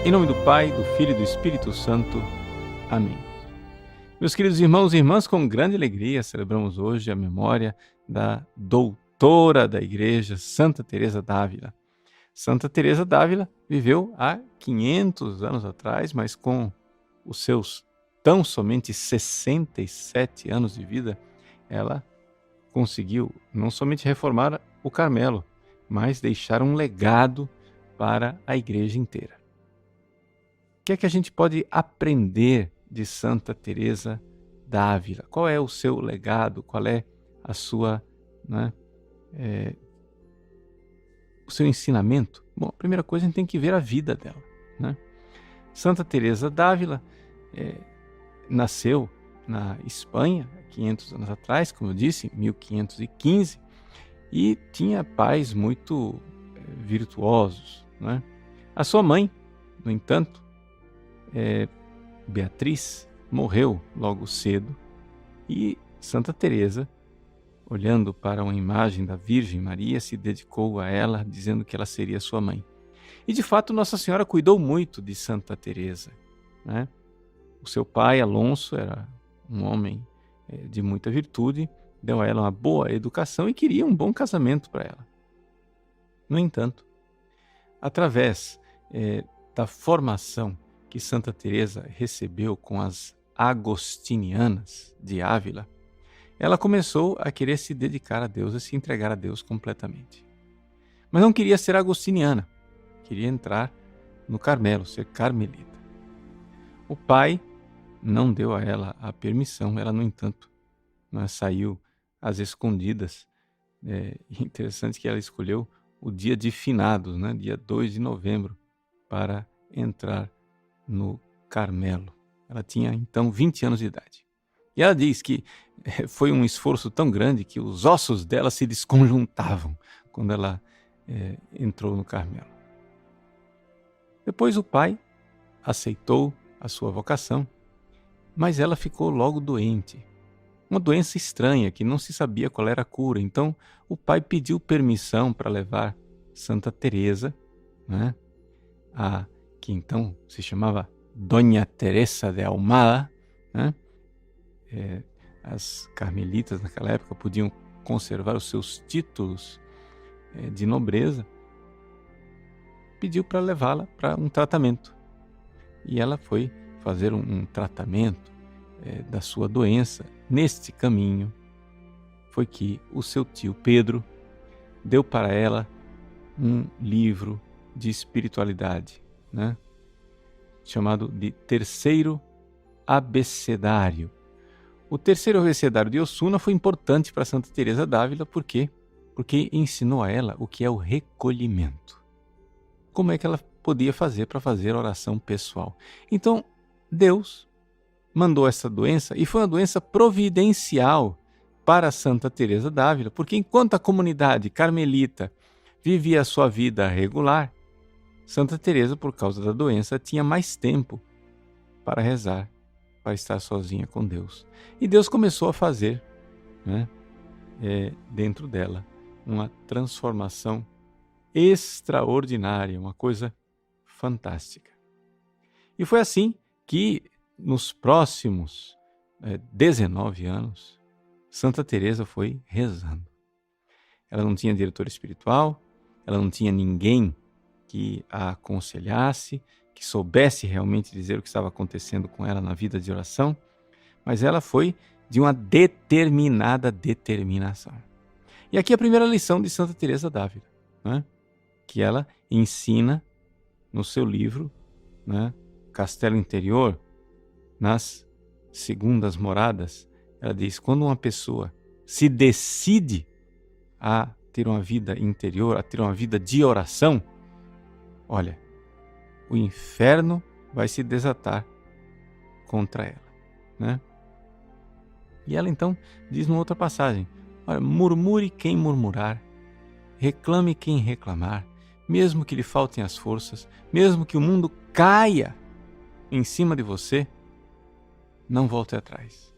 Em nome do Pai, do Filho e do Espírito Santo. Amém. Meus queridos irmãos e irmãs, com grande alegria celebramos hoje a memória da doutora da Igreja, Santa Teresa d'Ávila. Santa Teresa d'Ávila viveu há 500 anos atrás, mas com os seus tão somente 67 anos de vida, ela conseguiu não somente reformar o Carmelo, mas deixar um legado para a Igreja inteira. O que é que a gente pode aprender de Santa Teresa d'Ávila? Qual é o seu legado? Qual é a sua, o seu ensinamento? Bom, a primeira coisa, a gente tem que ver a vida dela. Santa Teresa d'Ávila nasceu na Espanha, 500 anos atrás, como eu disse, em 1515, e tinha pais muito virtuosos. A sua mãe, no entanto, Beatriz, morreu logo cedo, e Santa Teresa, olhando para uma imagem da Virgem Maria, se dedicou a ela, dizendo que ela seria sua mãe. E de fato Nossa Senhora cuidou muito de Santa Teresa. O seu pai, Alonso, era um homem de muita virtude, deu a ela uma boa educação e queria um bom casamento para ela. No entanto, através da formação que Santa Teresa recebeu com as agostinianas de Ávila, ela começou a querer se dedicar a Deus e se entregar a Deus completamente. Mas não queria ser agostiniana, queria entrar no Carmelo, ser carmelita. O pai não deu a ela a permissão, ela, no entanto, saiu às escondidas. Interessante que ela escolheu o dia de finados, dia 2 de novembro, para entrar no Carmelo. Ela tinha então 20 anos de idade. E ela diz que foi um esforço tão grande que os ossos dela se desconjuntavam quando ela entrou no Carmelo. Depois o pai aceitou a sua vocação, mas ela ficou logo doente. Uma doença estranha que não se sabia qual era a cura. Então o pai pediu permissão para levar Santa Teresa, que então se chamava Dona Teresa de Ahumada. As carmelitas naquela época podiam conservar os seus títulos de nobreza. Pediu para levá-la para um tratamento. E ela foi fazer um tratamento da sua doença. Neste caminho foi que o seu tio Pedro deu para ela um livro de espiritualidade, chamado de Terceiro Abecedário. O Terceiro Abecedário de Osuna foi importante para Santa Teresa d'Ávila, por quê? Porque ensinou a ela o que é o recolhimento. Como é que ela podia fazer para fazer oração pessoal. Então, Deus mandou essa doença, e foi uma doença providencial para Santa Teresa d'Ávila, porque enquanto a comunidade carmelita vivia a sua vida regular, Santa Teresa, por causa da doença, tinha mais tempo para rezar, para estar sozinha com Deus. E Deus começou a fazer, dentro dela, uma transformação extraordinária, uma coisa fantástica. E foi assim que, nos próximos 19 anos, Santa Teresa foi rezando. Ela não tinha diretor espiritual, ela não tinha ninguém que a aconselhasse, que soubesse realmente dizer o que estava acontecendo com ela na vida de oração, mas ela foi de uma determinada determinação. E aqui a primeira lição de Santa Teresa d'Ávila, que ela ensina no seu livro, Castelo Interior, nas segundas moradas. Ela diz: quando uma pessoa se decide a ter uma vida interior, a ter uma vida de oração, olha, o inferno vai se desatar contra ela. E ela então diz numa outra passagem: olha, murmure quem murmurar, reclame quem reclamar, mesmo que lhe faltem as forças, mesmo que o mundo caia em cima de você, não volte atrás.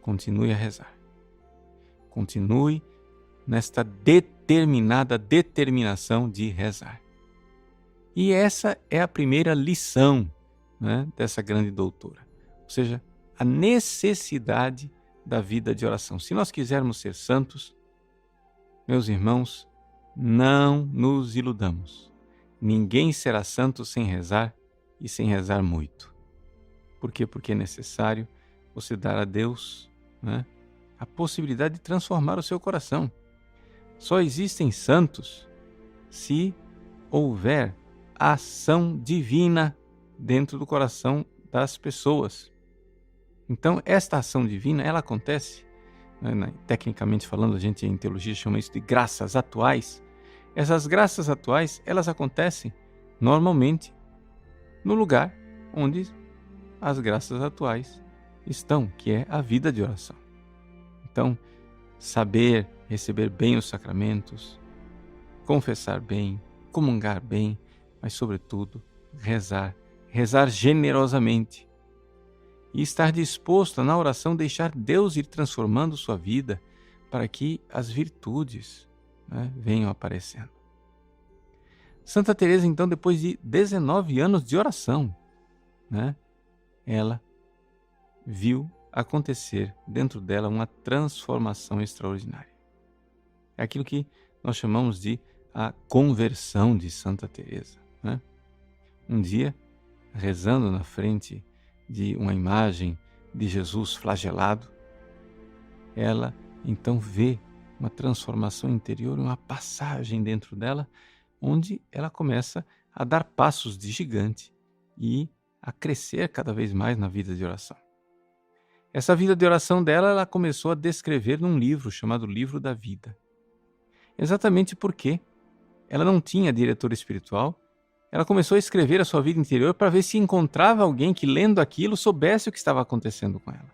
Continue a rezar. Continue nesta determinada determinação de rezar. E essa é a primeira lição, né, dessa grande doutora. Ou seja, a necessidade da vida de oração. Se nós quisermos ser santos, meus irmãos, não nos iludamos. Ninguém será santo sem rezar e sem rezar muito. Por quê? Porque é necessário você dar a Deus, né, a possibilidade de transformar o seu coração. Só existem santos se houver ação divina dentro do coração das pessoas. Então, esta ação divina, ela acontece, né, tecnicamente falando, a gente em teologia chama isso de graças atuais. Essas graças atuais, elas acontecem normalmente no lugar onde as graças atuais estão, que é a vida de oração. Então, saber receber bem os sacramentos, confessar bem, comungar bem, mas sobretudo rezar generosamente e estar disposto a, na oração, deixar Deus ir transformando sua vida para que as virtudes, né, venham aparecendo. Santa Teresa, então, depois de 19 anos de oração, né, ela viu acontecer dentro dela uma transformação extraordinária. É aquilo que nós chamamos de a conversão de Santa Teresa, né? Um dia, rezando na frente de uma imagem de Jesus flagelado, ela então vê uma transformação interior, uma passagem dentro dela, onde ela começa a dar passos de gigante e a crescer cada vez mais na vida de oração. Essa vida de oração dela, ela começou a descrever num livro chamado Livro da Vida. Exatamente porque ela não tinha diretor espiritual, ela começou a escrever a sua vida interior para ver se encontrava alguém que, lendo aquilo, soubesse o que estava acontecendo com ela.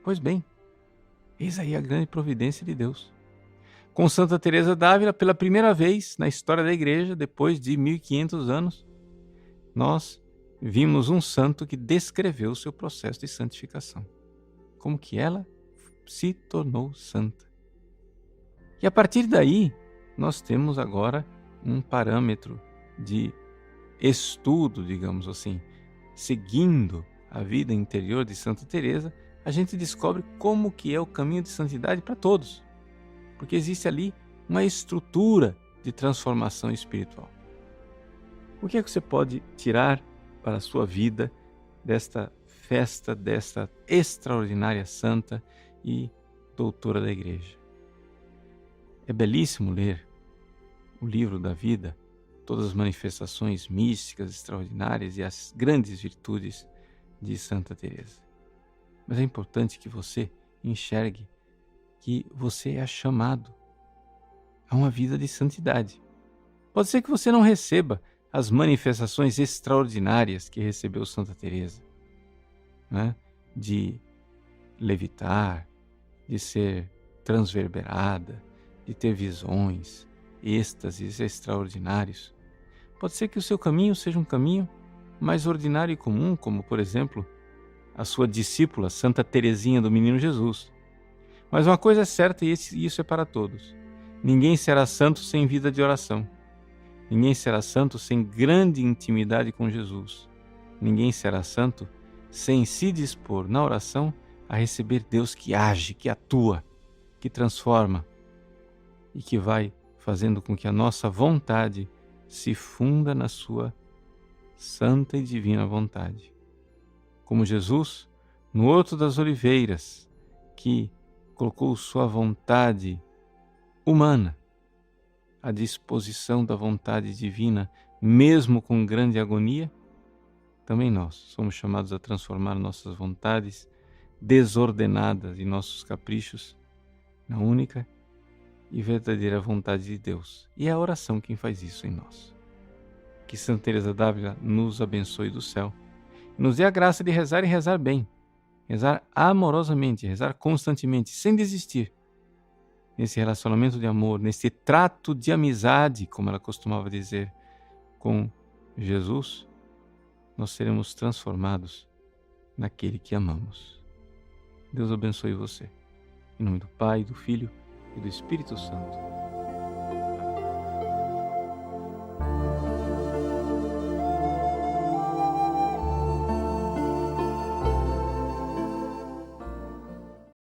Pois bem, eis aí a grande providência de Deus. Com Santa Teresa d'Ávila, pela primeira vez na história da Igreja, depois de 1500 anos, nós vimos um santo que descreveu o seu processo de santificação. Como que ela se tornou santa. E a partir daí, nós temos agora um parâmetro de estudo, digamos assim. Seguindo a vida interior de Santa Teresa, a gente descobre como que é o caminho de santidade para todos. Porque existe ali uma estrutura de transformação espiritual. O que é que você pode tirar para a sua vida desta festa, desta extraordinária santa e doutora da Igreja? É belíssimo ler o livro da vida, todas as manifestações místicas extraordinárias e as grandes virtudes de Santa Teresa. Mas é importante que você enxergue que você é chamado a uma vida de santidade. Pode ser que você não receba as manifestações extraordinárias que recebeu Santa Teresa, né? De levitar, de ser transverberada, de ter visões, êxtases extraordinários. Pode ser que o seu caminho seja um caminho mais ordinário e comum, como, por exemplo, a sua discípula Santa Teresinha do Menino Jesus. Mas uma coisa é certa, e isso é para todos: ninguém será santo sem vida de oração. Ninguém será santo sem grande intimidade com Jesus. Ninguém será santo sem se dispor na oração a receber Deus que age, que atua, que transforma e que vai fazendo com que a nossa vontade se funda na sua santa e divina vontade. Como Jesus, no Horto das Oliveiras, que colocou sua vontade humana à disposição da vontade divina, mesmo com grande agonia, também nós somos chamados a transformar nossas vontades desordenadas e nossos caprichos na única e verdadeira vontade de Deus. E é a oração quem faz isso em nós. Que Santa Teresa d'Ávila nos abençoe do céu, nos dê a graça de rezar e rezar bem, rezar amorosamente, rezar constantemente, sem desistir, nesse relacionamento de amor, nesse trato de amizade, como ela costumava dizer, com Jesus. Nós seremos transformados naquele que amamos. Deus abençoe você. Em nome do Pai, do Filho e do Espírito Santo.